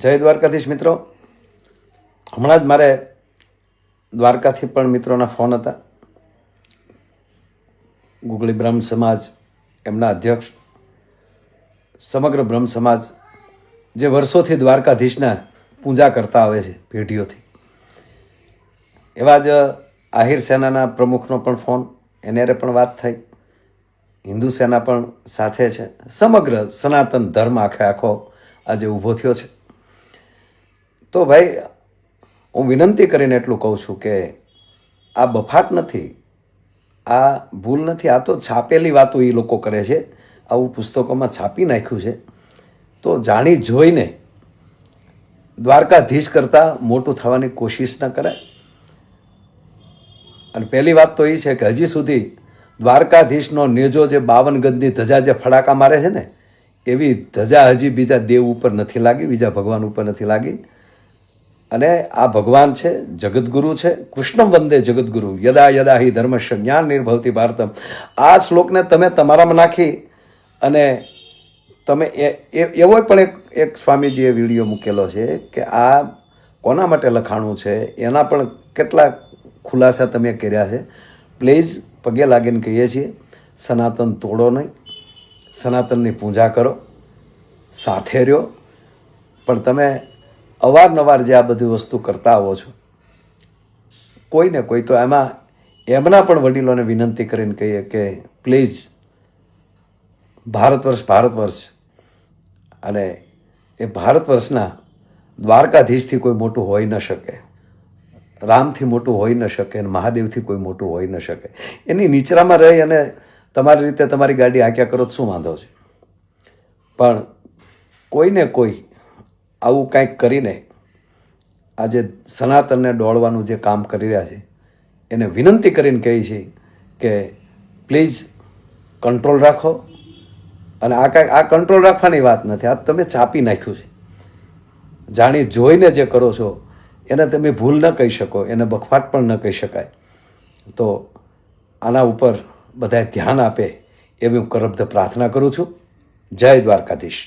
જય દ્વારકાધીશ મિત્રો. હમણાં જ મારે દ્વારકાથી પણ મિત્રોના ફોન હતા. ગુગળી બ્રહ્મ સમાજ, એમના અધ્યક્ષ, સમગ્ર બ્રહ્મ સમાજ જે વર્ષોથી દ્વારકાધીશના પૂજા કરતા આવે છે પેઢીઓથી, એવા જ આહિર સેનાના પ્રમુખનો પણ ફોન, એને પણ વાત થઈ. હિન્દુ સેના પણ સાથે છે. સમગ્ર સનાતન ધર્મ આખો આજે ઊભો થયો છે. તો ભાઈ, હું વિનંતી કરીને એટલું કહું છું કે આ બફાટ નથી, આ ભૂલ નથી, આ તો છાપેલી વાતો એ લોકો કરે છે. આવું પુસ્તકોમાં છાપી નાખ્યું છે. તો જાણી જોઈને દ્વારકાધીશ કરતાં મોટું થવાની કોશિશ ન કરાય. અને પહેલી વાત તો એ છે કે હજી સુધી દ્વારકાધીશનો નેજો જે 52 ગજની ધજા જે ફડાકા મારે છે ને, એવી ધજા હજી બીજા દેવ ઉપર નથી લાગી, બીજા ભગવાન ઉપર નથી લાગી. અને આ ભગવાન છે, જગદગુરુ છે. કૃષ્ણમ વંદે જગદગુરુ યદા યદા હિ ધર્મસ્ય જ્ઞાન નિર્ભવતી ભારતમ. આ શ્લોકને તમે તમારામાં નાખી અને તમે એવો પણ એક સ્વામીજીએ વિડીયો મૂકેલો છે કે આ કોના માટે લખાણું છે, એના પણ કેટલા ખુલાસા તમે કર્યા છે. પ્લીઝ પગે લાગીને કહીએ છીએ, સનાતન તોડો નહીં, સનાતનની પૂજા કરો, સાથે રહ્યો. પણ તમે અવારનવાર જે આ બધી વસ્તુ કરતા આવો છો, કોઈને કોઈ તો એમના પણ વડીલોને વિનંતી કરીને કહીએ કે પ્લીઝ, ભારત વર્ષ અને એ ભારત વર્ષના દ્વારકાધીશથી કોઈ મોટું હોઈ ન શકે, રામથી મોટું હોઈ ન શકે, અને મહાદેવથી કોઈ મોટું હોઈ ન શકે. એની નીચરામાં રહી અને તમારી રીતે તમારી ગાડી હાંક્યા કરો તો શું વાંધો છે? પણ કોઈને કોઈ આવું કાંઈક કરીને આજે સનાતનને દોડવાનું જે કામ કરી રહ્યા છે, એને વિનંતી કરીને કહી છે કે પ્લીઝ કંટ્રોલ રાખો. અને આ કંટ્રોલ રાખવાની વાત નથી, આ તમે ચાપી નાખ્યું છે. જાણી જોઈને જે કરો છો એને તમે ભૂલ ન કહી શકો, એને બખવાટ પણ ન કહી શકાય. તો આના ઉપર બધાએ ધ્યાન આપે એવી હું કરબદ્ધ પ્રાર્થના કરું છું. જય દ્વારકાધીશ.